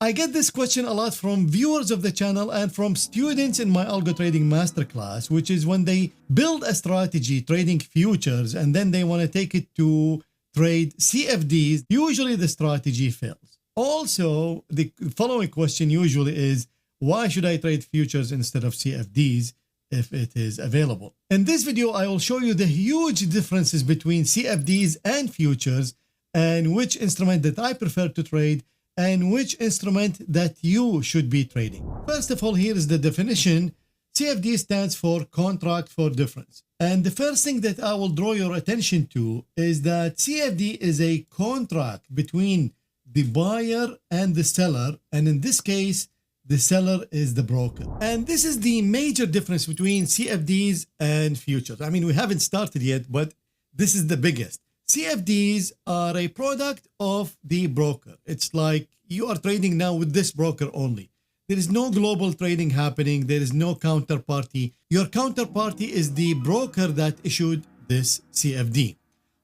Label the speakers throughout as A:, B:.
A: I get this question a lot from viewers of the channel and from students in my algo trading masterclass, which is when they build a strategy trading futures and then they want to take it to trade CFDs, usually the strategy fails. Also, the following question usually is, why should I trade futures instead of CFDs if it is available? In this video, I will show you the huge differences between CFDs and futures and which instrument that I prefer to trade and which instrument that you should be trading. First of all, here is the definition. CFD stands for contract for difference. And the first thing that I will draw your attention to is that CFD is a contract between the buyer and the seller. And in this case, the seller is the broker. And this is the major difference between CFDs and futures. I mean, we haven't started yet, but this is the biggest. CFDs are a product of the broker. It's like you are trading now with this broker only. There is no global trading happening. There is no counterparty. Your counterparty is the broker that issued this CFD.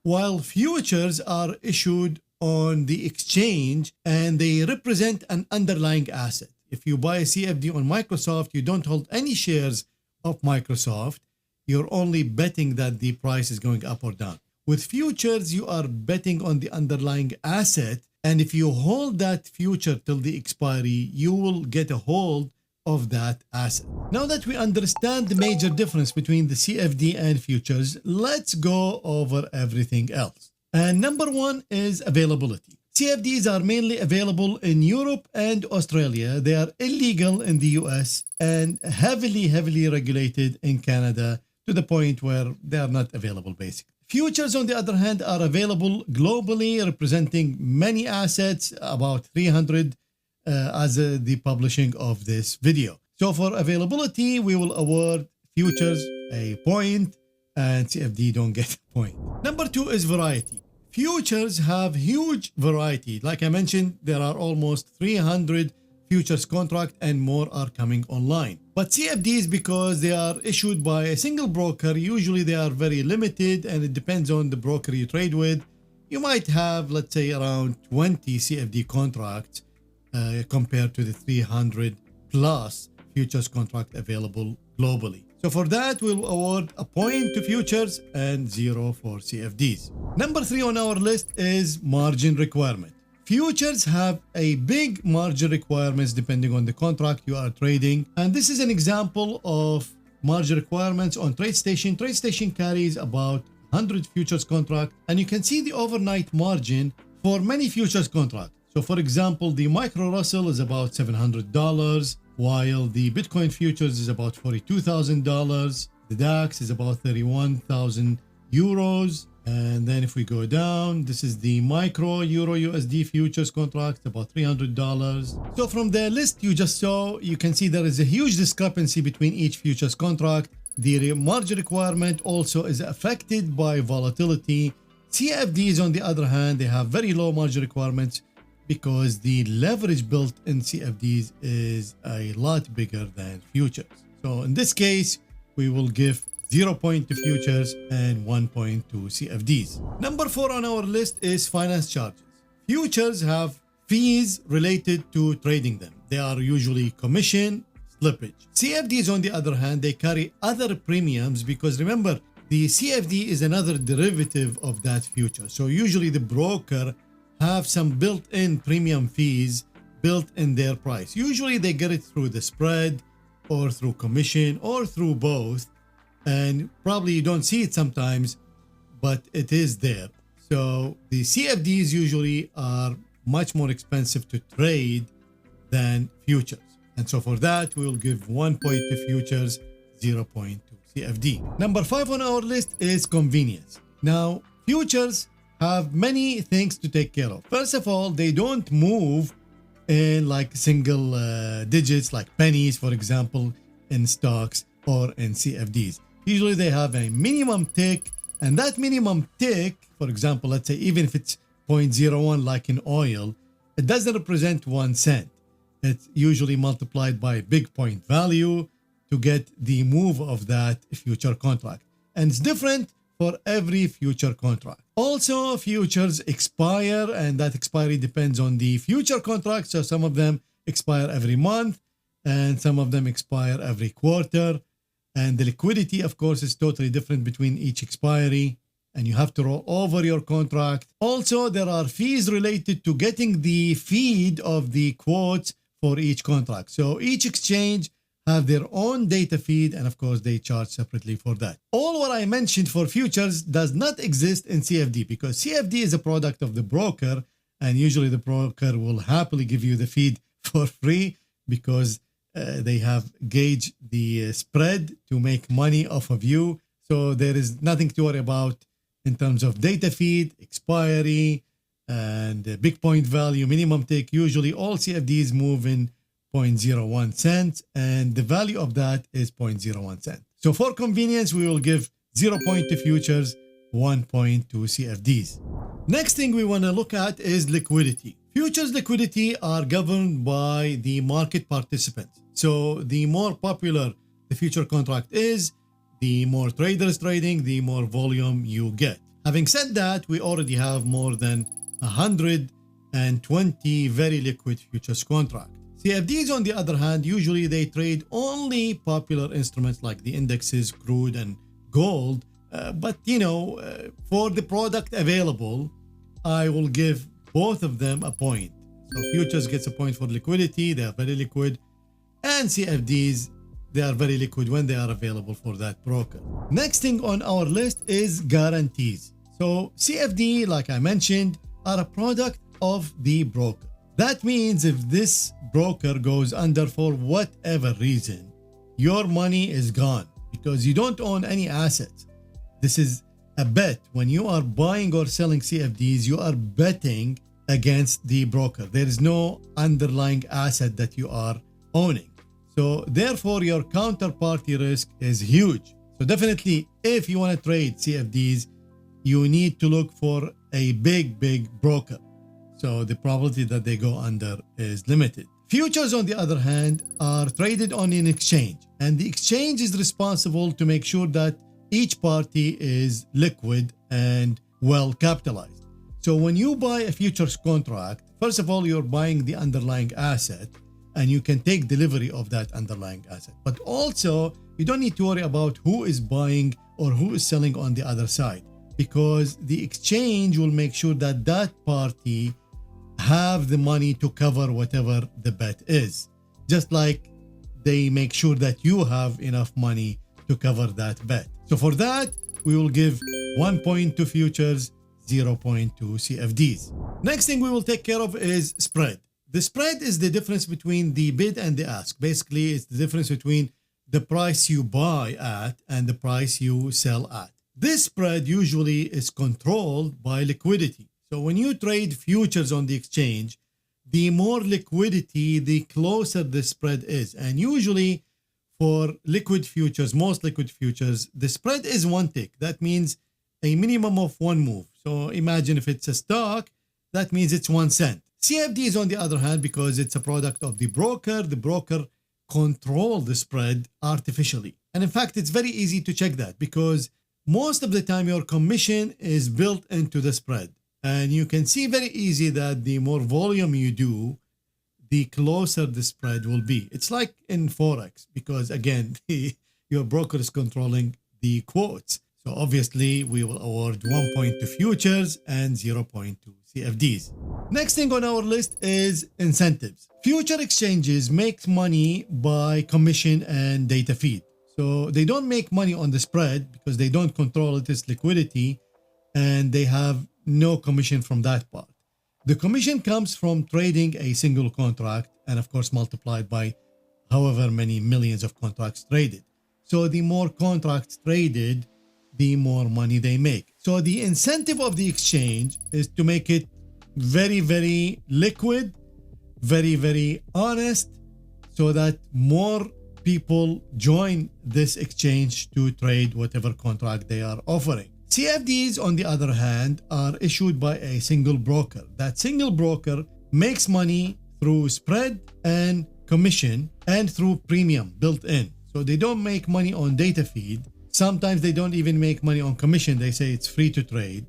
A: While futures are issued on the exchange and they represent an underlying asset. If you buy a CFD on Microsoft, you don't hold any shares of Microsoft. You're only betting that the price is going up or down. With futures, you are betting on the underlying asset. And if you hold that future till the expiry, you will get a hold of that asset. Now that we understand the major difference between the CFD and futures, let's go over everything else. And number one is availability. CFDs are mainly available in Europe and Australia. They are illegal in the US and heavily regulated in Canada to the point where they are not available basically. Futures, on the other hand, are available globally, representing many assets, about 300 as the publishing of this video. So for availability, we will award futures a point and CFD don't get a point. Number two is variety. Futures have huge variety. Like I mentioned, there are almost 300 futures contract and more are coming online. But CFDs, because they are issued by a single broker, usually they are very limited and it depends on the broker you trade with. You might have, let's say, around 20 CFD contracts compared to the 300 plus futures contract available globally. So for that, we'll award a point to futures and 0 for CFDs. Number three on our list is margin requirement. Futures have a big margin requirements depending on the contract you are trading. And this is an example of margin requirements on TradeStation. TradeStation carries about 100 futures contract and you can see the overnight margin for many futures contracts. So for example, the Micro Russell is about $700, while the Bitcoin futures is about $42,000. The DAX is about 31,000 euros. And then if we go down, this is the micro Euro USD futures contract, about $300. So from the list you just saw, you can see there is a huge discrepancy between each futures contract. The margin requirement also is affected by volatility. CFDs, on the other hand, they have very low margin requirements because the leverage built in CFDs is a lot bigger than futures. So in this case, we will give 0 point to futures and 1 point to CFDs. Number four on our list is finance charges. Futures have fees related to trading them. They are usually commission, slippage. CFDs, on the other hand, they carry other premiums because remember, the CFD is another derivative of that future. So usually the broker have some built-in premium fees built in their price. Usually they get it through the spread or through commission or through both. And probably you don't see it sometimes, but it is there. So the CFDs usually are much more expensive to trade than futures. And so for that, we will give 1 point to futures, 0 point to CFD. Number five on our list is convenience. Now, futures have many things to take care of. First of all, they don't move in like single digits, like pennies, for example, in stocks or in CFDs. Usually they have a minimum tick, and that minimum tick, for example, let's say even if it's 0.01 like in oil, it doesn't represent 1 cent. It's usually multiplied by a big point value to get the move of that future contract. And it's different for every future contract. Also, futures expire, and that expiry depends on the future contract. So some of them expire every month, and some of them expire every quarter. And the liquidity, of course, is totally different between each expiry, and you have to roll over your contract. Also, there are fees related to getting the feed of the quotes for each contract. So each exchange have their own data feed, and of course they charge separately for that. All what I mentioned for futures does not exist in CFD, because CFD is a product of the broker, and usually the broker will happily give you the feed for free because they have gauged the spread to make money off of you. So there is nothing to worry about in terms of data feed, expiry, and big point value, minimum take. Usually all CFDs move in 0.01 cents, and the value of that is 0.01 cent. So for convenience, we will give 0 point to futures, 1 point to CFDs. Next thing we want to look at is liquidity. Futures liquidity are governed by the market participants. So the more popular the future contract is, the more traders trading, the more volume you get. Having said that, we already have more than 120 very liquid futures contracts. CFDs, on the other hand, usually they trade only popular instruments like the indexes, crude, and gold. But for the product available, I will give both of them a point. So futures gets a point for liquidity, they are very liquid, and CFDs, they are very liquid when they are available for that broker. Next thing on our list is guarantees. So CFD, like I mentioned, are a product of the broker. That means if this broker goes under for whatever reason, your money is gone because you don't own any assets. This is a bet. When you are buying or selling CFDs, you are betting against the broker. There is no underlying asset that you are owning. So therefore, your counterparty risk is huge. So definitely, if you want to trade CFDs, you need to look for a big broker. So the probability that they go under is limited. Futures, on the other hand, are traded on an exchange, and the exchange is responsible to make sure that each party is liquid and well capitalized. So when you buy a futures contract, first of all, you're buying the underlying asset, and you can take delivery of that underlying asset. But also, you don't need to worry about who is buying or who is selling on the other side, because the exchange will make sure that that party have the money to cover whatever the bet is, just like they make sure that you have enough money to cover that bet. So for that, we will give 1 point to futures, 0 point to CFDs. Next thing we will take care of is spread. The spread is the difference between the bid and the ask. Basically, it's the difference between the price you buy at and the price you sell at. This spread usually is controlled by liquidity. So when you trade futures on the exchange, the more liquidity, the closer the spread is. And usually for liquid futures, most liquid futures, the spread is 1 tick. That means a minimum of 1 move. So imagine if it's a stock, that means it's 1 cent. CFDs, on the other hand, because it's a product of the broker control the spread artificially. And in fact, it's very easy to check that because most of the time your commission is built into the spread. And you can see very easy that the more volume you do, the closer the spread will be. It's like in Forex, because again, your broker is controlling the quotes. So obviously we will award 1 point to futures and 0 point to CFDs. Next thing on our list is incentives. Future exchanges make money by commission and data feed. So they don't make money on the spread because they don't control its liquidity, and they have no commission from that part. The commission comes from trading a single contract, and of course multiplied by however many millions of contracts traded. So the more contracts traded, the more money they make. So the incentive of the exchange is to make it very liquid, very honest, so that more people join this exchange to trade whatever contract they are offering. CFDs, on the other hand, are issued by a single broker. That single broker makes money through spread and commission and through premium built in. So they don't make money on data feed. Sometimes they don't even make money on commission. They say it's free to trade.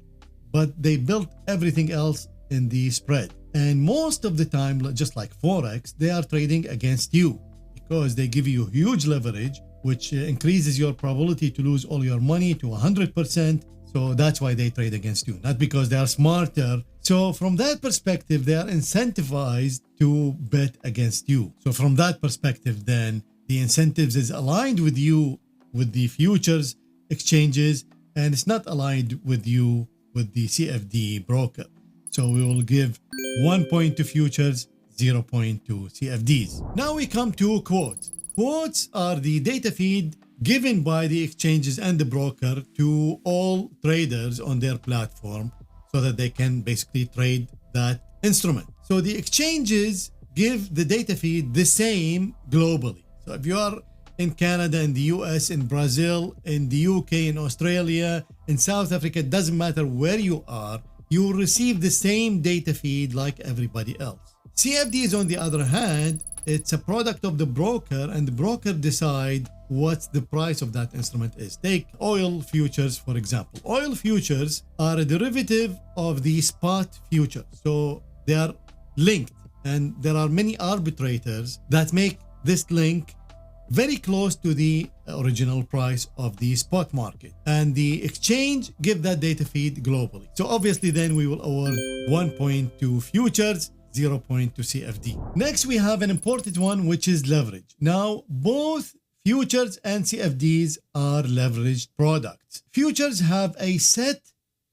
A: but they built everything else in the spread. And most of the time, just like Forex, they are trading against you because they give you huge leverage, which increases your probability to lose all your money to 100%. So that's why they trade against you, not because they are smarter. So from that perspective, they are incentivized to bet against you. So from that perspective, then the incentives is aligned with you with the futures exchanges, and it's not aligned with you with the CFD broker. So we will give 1 point to futures, 0 point to CFDs. Now we come to quotes. Quotes are the data feed given by the exchanges and the broker to all traders on their platform so that they can basically trade that instrument. So the exchanges give the data feed the same globally. So if you are in Canada, in the US, in Brazil, in the UK, in Australia, in South Africa, it doesn't matter where you are, you will receive the same data feed like everybody else. CFDs, on the other hand, it's a product of the broker, and the broker decide what the price of that instrument is. Take oil futures, for example. Oil futures are a derivative of the spot futures. So they are linked, and there are many arbitrators that make this link very close to the original price of the spot market, and the exchange give that data feed globally. So obviously then we will award 1 point to futures, 0 point to CFD. Next we have an important one, which is leverage. Now both futures and CFDs are leveraged products. Futures have a set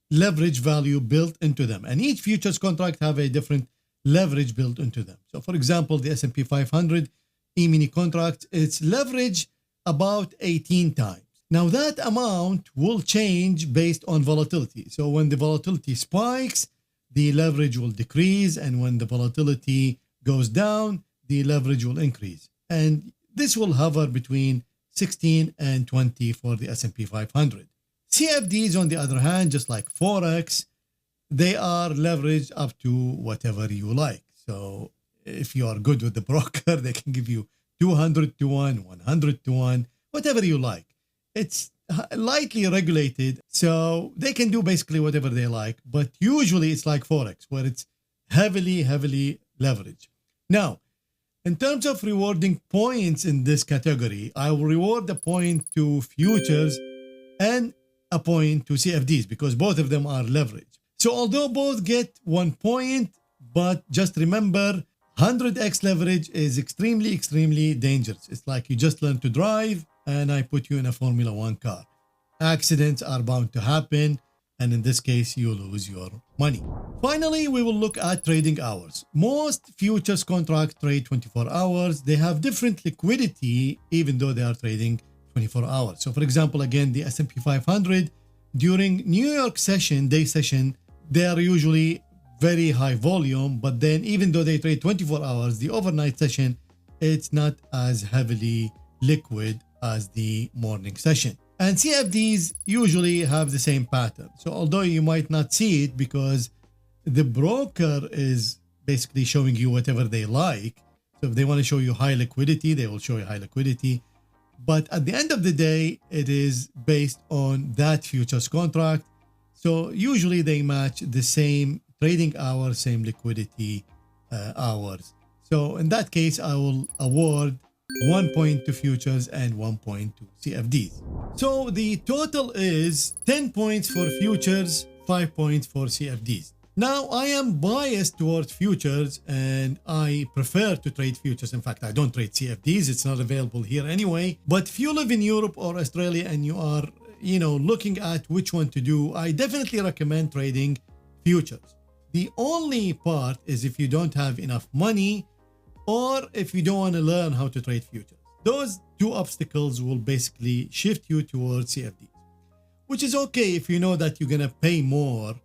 A: leverage value built into them, and each futures contract have a different leverage built into them. So for example, the S&P 500 E-mini contract, it's leverage about 18 times. Now that amount will change based on volatility. So when the volatility spikes, the leverage will decrease, and when the volatility goes down, the leverage will increase. And this will hover between 16 and 20 for the S&P 500. CFDs, on the other hand, just like Forex, they are leveraged up to whatever you like. So if you are good with the broker, they can give you 200 to 1, 100 to 1, whatever you like. It's lightly regulated, so they can do basically whatever they like, but usually it's like Forex, where it's heavily leveraged. Now, in terms of rewarding points in this category, I will reward a point to futures and a point to CFDs because both of them are leveraged. So although both get 1 point, but just remember, 100x leverage is extremely dangerous. It's like you just learned to drive and I put you in a Formula 1 car. Accidents are bound to happen, and in this case, you lose your money. Finally, we will look at trading hours. Most futures contracts trade 24 hours. They have different liquidity, even though they are trading 24 hours. So for example, again, the S&P 500, during New York session, day session, they are usually very high volume, but then even though they trade 24 hours, the overnight session, it's not as heavily liquid as the morning session. And CFDs usually have the same pattern. So although you might not see it because the broker is basically showing you whatever they like. So if they want to show you high liquidity, they will show you high liquidity. But at the end of the day, it is based on that futures contract. So usually they match the same trading hours, same liquidity hours. So in that case, I will award 1 point to futures and 1 point to CFDs. So the total is 10 points for futures, 5 points for CFDs. Now I am biased towards futures and I prefer to trade futures. In fact, I don't trade CFDs. It's not available here anyway. But if you live in Europe or Australia and you are, looking at which one to do, I definitely recommend trading futures. The only part is if you don't have enough money or if you don't want to learn how to trade futures. Those two obstacles will basically shift you towards CFDs, which is okay if you know that you're going to pay more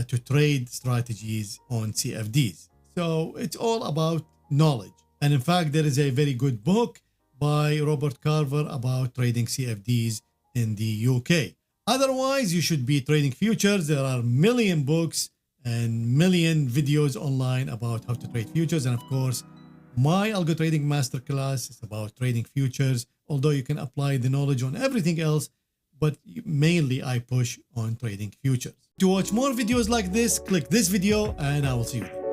A: to trade strategies on CFDs. So it's all about knowledge. And in fact, there is a very good book by Robert Carver about trading CFDs in the UK. Otherwise, you should be trading futures. There are a million books and million videos online about how to trade futures. And of course, my Algo Trading Masterclass is about trading futures. Although you can apply the knowledge on everything else, but mainly I push on trading futures. To watch more videos like this, click this video and I will see you there.